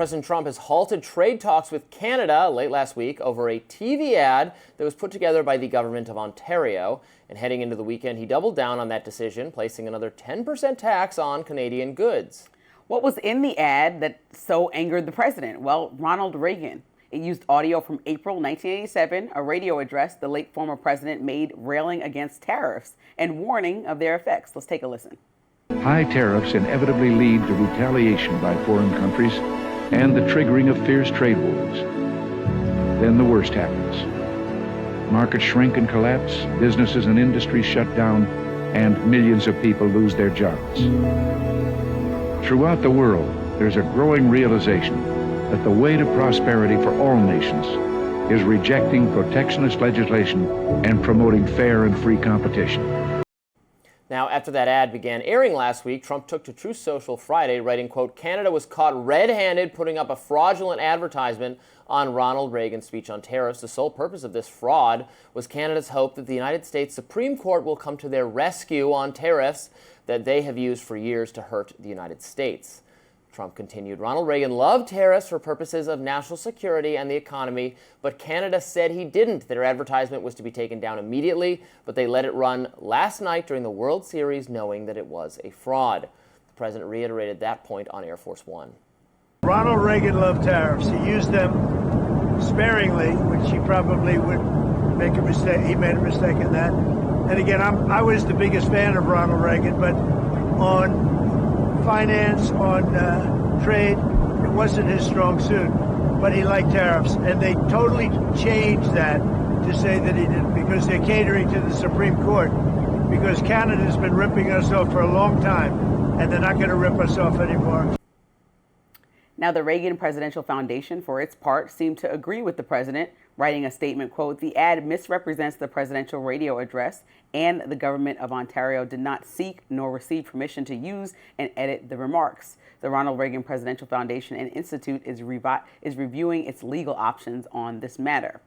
President Trump has halted trade talks with Canada late last week over a TV ad that was put together by the government of Ontario. And heading into the weekend, he doubled down on that decision, placing another 10% tax on Canadian goods. What was in the ad that so angered the president? Well, Ronald Reagan. It used audio from April 1987, a radio address the late former president made railing against tariffs and warning of their effects. Let's take a listen. High tariffs inevitably lead to retaliation by foreign countries and the triggering of fierce trade wars. Then the worst happens. Markets shrink and collapse, businesses and industries shut down, and millions of people lose their jobs. Throughout the world, there's a growing realization that the way to prosperity for all nations is rejecting protectionist legislation and promoting fair and free competition. Now, after that ad began airing last week, Trump took to Truth Social Friday, writing, quote, "Canada was caught red-handed putting up a fraudulent advertisement on Ronald Reagan's speech on tariffs. The sole purpose of this fraud was Canada's hope that the United States Supreme Court will come to their rescue on tariffs that they have used for years to hurt the United States." Trump continued, "Ronald Reagan loved tariffs for purposes of national security and the economy, but Canada said he didn't. Their advertisement was to be taken down immediately, but they let it run last night during the World Series knowing that it was a fraud." The president reiterated that point on Air Force One. Ronald Reagan loved tariffs. He used them sparingly, which he probably would make a mistake. He made a mistake in that. And again, I was the biggest fan of Ronald Reagan, but on finance, on trade, it wasn't his strong suit, but he liked tariffs, and they totally changed that to say that he didn't, because they're catering to the Supreme Court, because Canada's been ripping us off for a long time, and they're not going to rip us off anymore. Now, the Reagan Presidential Foundation, for its part, seemed to agree with the president, writing a statement, quote, "The ad misrepresents the presidential radio address, and the government of Ontario did not seek nor receive permission to use and edit the remarks. The Ronald Reagan Presidential Foundation and Institute is reviewing its legal options on this matter."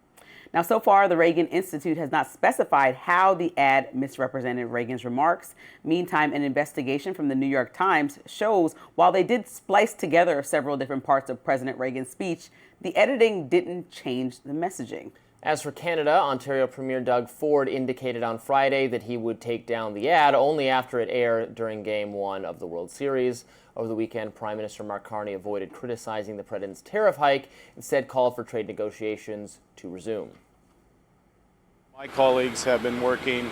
Now, so far, the Reagan Institute has not specified how the ad misrepresented Reagan's remarks. Meantime, an investigation from the New York Times shows while they did splice together several different parts of President Reagan's speech, the editing didn't change the messaging. As for Canada, Ontario Premier Doug Ford indicated on Friday that he would take down the ad only after it aired during Game 1 of the World Series. Over the weekend, Prime Minister Mark Carney avoided criticizing the president's tariff hike, instead called for trade negotiations to resume. My colleagues have been working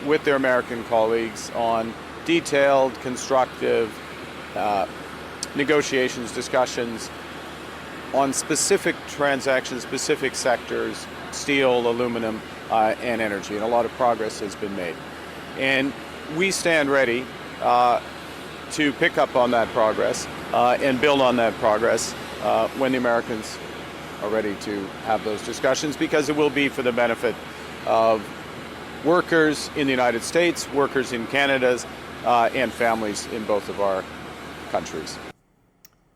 with their American colleagues on detailed, constructive negotiations, discussions on specific transactions, specific sectors, steel, aluminum, and energy. And a lot of progress has been made. And we stand ready to pick up on that progress and build on that progress when the Americans are ready to have those discussions, because it will be for the benefit of workers in the United States, workers in Canada, and families in both of our countries.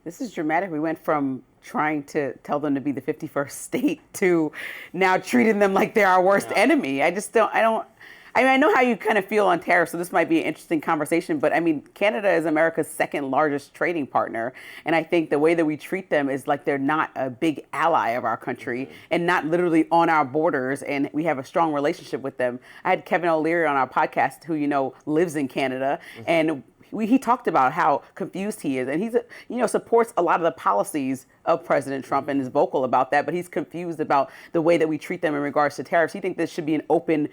This is dramatic. We went from trying to tell them to be the 51st state to now treating them like they're our worst enemy. I know how you kind of feel on tariffs, so this might be an interesting conversation, but I mean, Canada is America's second largest trading partner, and I think the way that we treat them is like they're not a big ally of our country and not literally on our borders, and we have a strong relationship with them. I had Kevin O'Leary on our podcast, who, you know, lives in Canada, and he talked about how confused he is, and he's, supports a lot of the policies of President Trump and is vocal about that, but he's confused about the way that we treat them in regards to tariffs. He thinks this should be an open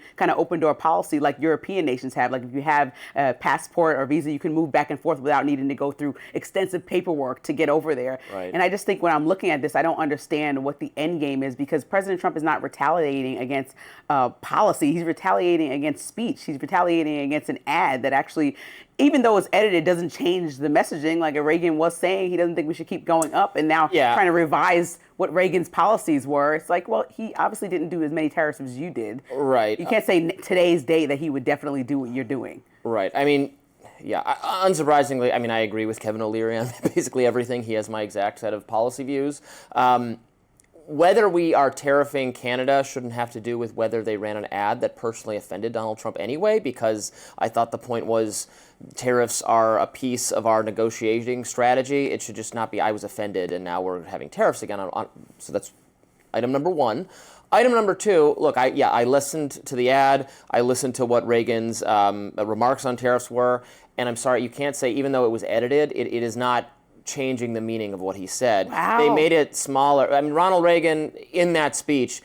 door policy like European nations have. Like if you have a passport or visa, you can move back and forth without needing to go through extensive paperwork to get over there. Right. And I just think when I'm looking at this, I don't understand what the end game is, because President Trump is not retaliating against policy. He's retaliating against speech. He's retaliating against an ad that actually, even though it's edited, doesn't change the messaging. Like Reagan was saying, he doesn't think we should keep going up, and now trying to revise what Reagan's policies were. It's like, well, he obviously didn't do as many tariffs as you did. Right. You can't say today's date that he would definitely do what you're doing. Right. I mean, unsurprisingly, I agree with Kevin O'Leary on basically everything. He has my exact set of policy views. whether we are tariffing Canada shouldn't have to do with whether they ran an ad that personally offended Donald Trump anyway, because I thought the point was tariffs are a piece of our negotiating strategy. It should just not be, I was offended and now we're having tariffs again. So that's item number one. Item number two, look, I listened to the ad. I listened to what Reagan's remarks on tariffs were. And I'm sorry, you can't say, even though it was edited, it is not changing the meaning of what he said. Wow. They made it smaller. I mean, Ronald Reagan, in that speech,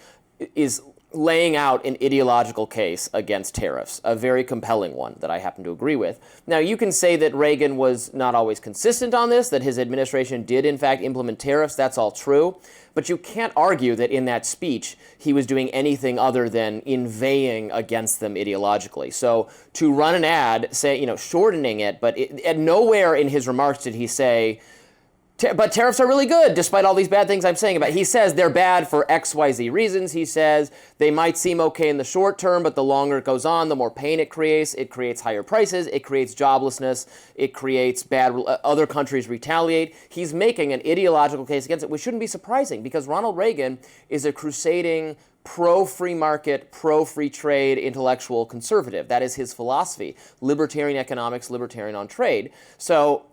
is laying out an ideological case against tariffs, a very compelling one that I happen to agree with. Now, you can say that Reagan was not always consistent on this, that his administration did, in fact, implement tariffs. That's all true. But you can't argue that in that speech he was doing anything other than inveighing against them ideologically. So to run an ad, shortening it, but at nowhere in his remarks did he say, but tariffs are really good, despite all these bad things I'm saying about it. He says they're bad for X, Y, Z reasons. He says they might seem okay in the short term, but the longer it goes on, the more pain it creates. It creates higher prices. It creates joblessness. It creates other countries retaliate. He's making an ideological case against it, which shouldn't be surprising because Ronald Reagan is a crusading pro-free market, pro-free trade intellectual conservative. That is his philosophy. Libertarian economics, libertarian on trade. So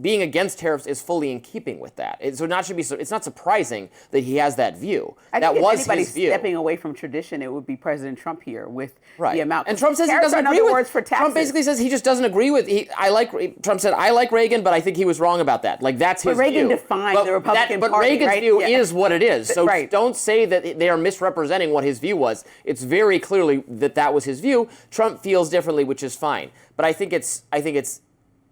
being against tariffs is fully in keeping with that. It's not surprising that he has that view. That was his view. Stepping away from tradition, it would be President Trump here with the amount. And Trump says he doesn't agree with. Trump basically says he just doesn't agree with. Trump said, I like Reagan, but I think he was wrong about that. Like that's his view. But Reagan defined the Republican Party. But Reagan's view is what it is. So right. Don't say that they are misrepresenting what his view was. It's very clearly that was his view. Trump feels differently, which is fine. But I think it's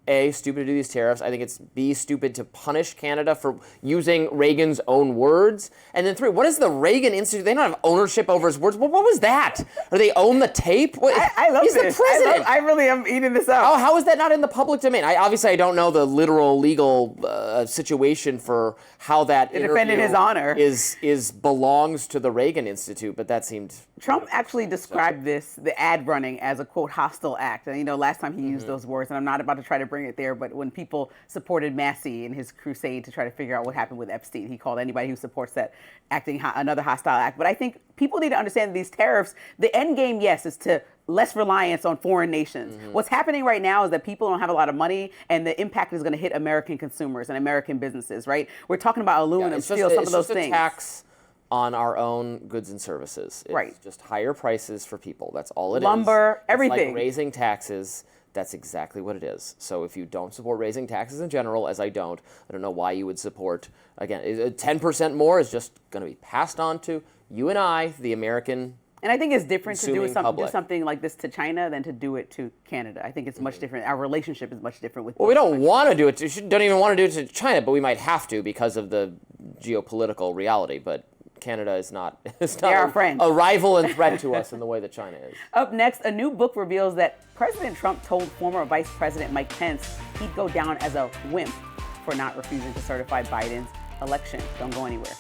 A, stupid to do these tariffs. I think it's B, stupid to punish Canada for using Reagan's own words. And then 3, what is the Reagan Institute? They don't have ownership over his words. What was that? Or they own the tape? I love He's this. the president. I really am eating this up. Oh, how is that not in the public domain? I don't know the literal legal situation for how that it offended his honor belongs to the Reagan Institute, but that seemed... Trump actually described the ad running as a, quote, hostile act. And, last time he used those words, and I'm not about to try to bring it there, but when people supported Massey in his crusade to try to figure out what happened with Epstein, he called anybody who supports that acting another hostile act. But I think people need to understand that these tariffs, the end game, yes, is to less reliance on foreign nations. Mm-hmm. What's happening right now is that people don't have a lot of money, and the impact is going to hit American consumers and American businesses, right? We're talking about aluminum, steel, some of those things. It's just a tax on our own goods and services. It's just higher prices for people. That's all it is. Lumber, everything. It's like raising taxes. That's exactly what it is. So if you don't support raising taxes in general, as I don't know why you would support, again, 10% more is just going to be passed on to you and I, the American. And I think it's different to do something like this to China than to do it to Canada. I think it's much different. Our relationship is much different with. Well, we don't want to do it. Don't even want to do it to China, but we might have to because of the geopolitical reality. But Canada is not our friend. A rival and threat to us in the way that China is. Up next, a new book reveals that President Trump told former Vice President Mike Pence he'd go down as a wimp for not refusing to certify Biden's election. Don't go anywhere.